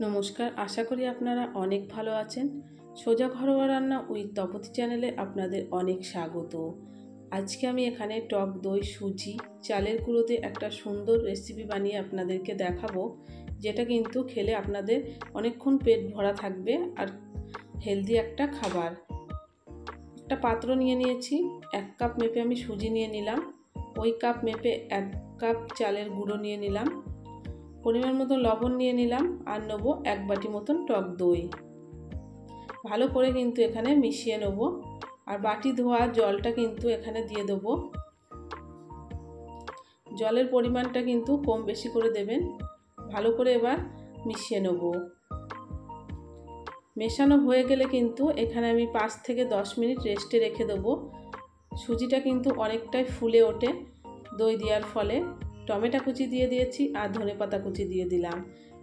নমস্কার, আশা করি আপনারা অনেক ভালো আছেন। সোজা ঘরোয়া রান্না উইথ তপতি চ্যানেলে আপনাদের অনেক স্বাগত। আজকে আমি এখানে টক দই, সুজি, চালের গুঁড়োতে একটা সুন্দর রেসিপি বানিয়ে আপনাদেরকে দেখাবো, যেটা কিন্তু খেলে আপনাদের অনেকক্ষণ পেট ভরা থাকবে আর হেলদি একটা খাবার। একটা পাত্র নিয়ে নিয়েছি, 1 কাপ মেপে আমি সুজি নিয়ে নিলাম, ওই কাপ মেপে 1 কাপ চালের গুঁড়ো নিয়ে নিলাম, পরিমাণ মতো লবণ নিয়ে নিলাম, আর নেবো 1 বাটি মতন টক দই। ভালো করে কিন্তু এখানে মিশিয়ে নেব। আর বাটি ধোয়া জলটা কিন্তু এখানে দিয়ে দেবো। জলের পরিমাণটা কিন্তু কম বেশি করে দেবেন। ভালো করে এবার মিশিয়ে নেব। মেশানো হয়ে গেলে কিন্তু এখানে আমি 5 থেকে 10 মিনিট রেস্টে রেখে দেবো। সুজিটা কিন্তু অনেকটাই ফুলে ওঠে দই দেওয়ার ফলে। টমেটো কুচি দিয়ে দিয়েছি আর ধনেপাতা কুচি দিয়ে দিলাম।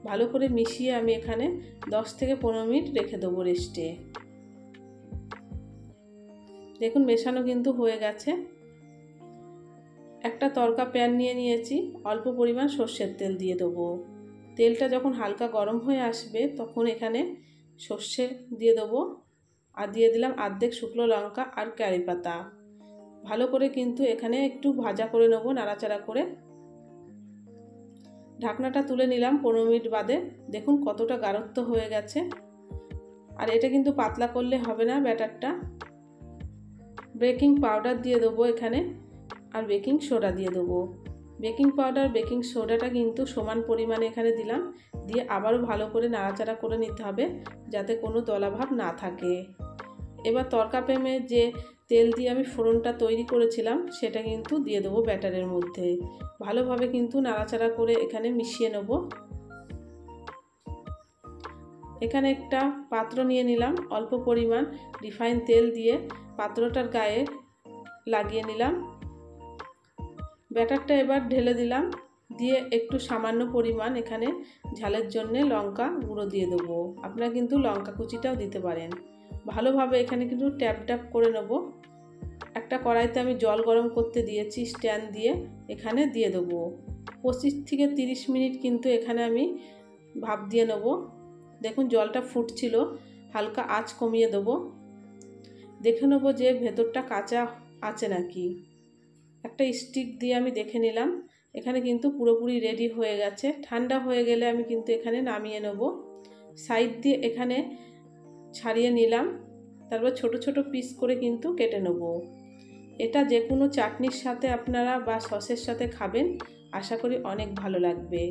ভালো করে মিশিয়ে আমি এখানে 10 থেকে 15 মিনিট রেখে দেবো রেস্টে। দেখুন মেশানো কিন্তু হয়ে গেছে। একটা তড়কা প্যান নিয়ে নিয়েছি, অল্প পরিমাণ সর্ষের তেল দিয়ে দেবো। তেলটা যখন হালকা গরম হয়ে আসবে তখন এখানে সর্ষে দিয়ে দেবো, আর দিয়ে দিলাম অর্ধেক শুকনো লঙ্কা আর কারি পাতা। ভালো করে কিন্তু এখানে একটু ভাজা করে নেবো, নাড়াচাড়া করে। ঢাকনাটা তুলে নিলাম 15 মিনিট বাদে। দেখুন কতটা গাঢ়ত্ব হয়ে গেছে। আর এটা কিন্তু পাতলা করলে হবে না ব্যাটারটা। বেকিং পাউডার দিয়ে দেবো এখানে, আর বেকিং সোডা দিয়ে দেবো। বেকিং পাউডার বেকিং সোডাটা কিন্তু সমান পরিমাণে এখানে দিলাম, দিয়ে আবারও ভালো করে নাড়াচাড়া করে নিতে হবে যাতে কোনো দলাভাব না থাকে। এবার তড়কা প্যানে যে তেল দিয়ে আমি ফোড়নটা তৈরি করেছিলাম সেটা কিন্তু দিয়ে দেবো ব্যাটারের মধ্যে। ভালোভাবে কিন্তু নাড়াচাড়া করে এখানে মিশিয়ে নেব। এখানে একটা পাত্র নিয়ে নিলাম, অল্প পরিমাণ রিফাইন তেল দিয়ে পাত্রটার গায়ে লাগিয়ে নিলাম। ব্যাটারটা এবার ঢেলে দিলাম, দিয়ে একটু সামান্য পরিমাণ এখানে ঝালের জন্য লঙ্কা গুঁড়ো দিয়ে দেবো। আপনারা কিন্তু লঙ্কা কুচিটাও দিতে পারেন। ভালোভাবে এখানে কিন্তু ট্যাপ ট্যাপ করে নেব। একটা কড়াইতে আমি জল গরম করতে দিয়েছি স্ট্যান্ড দিয়ে, এখানে দিয়ে দেবো। 25 থেকে 30 মিনিট কিন্তু এখানে আমি ভাপ দিয়ে নেব। দেখুন জলটা ফুটছিল, হালকা আঁচ কমিয়ে দেবো। দেখে নেবো যে ভেতরটা কাঁচা আছে নাকি। একটা স্টিক দিয়ে আমি দেখে নিলাম। এখানে কিন্তু পুরোপুরি রেডি হয়ে গেছে। ঠান্ডা হয়ে গেলে আমি কিন্তু এখানে নামিয়ে নেব। সাইড দিয়ে এখানে ছাড়িয়ে নিলাম, তারপর ছোট ছোট পিস করে কিন্তু কেটে নেব। এটা যে কোনো চাটনির সাথে আপনারা বা সসের সাথে খাবেন, আশা করি অনেক ভালো লাগবে।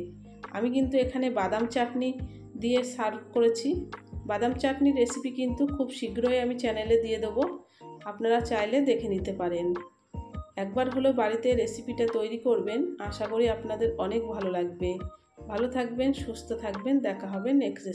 আমি কিন্তু এখানে বাদাম চাটনি দিয়ে সার্ভ করেছি। বাদাম চাটনির রেসিপি কিন্তু খুব শীঘ্রই আমি চ্যানেলে দিয়ে দেবো, আপনারা চাইলে দেখে নিতে পারেন। একবার হলেও বাড়িতে রেসিপিটা তৈরি করবেন, আশা করি আপনাদের অনেক ভালো লাগবে। ভালো থাকবেন, সুস্থ থাকবেন, দেখা হবে নেক্সট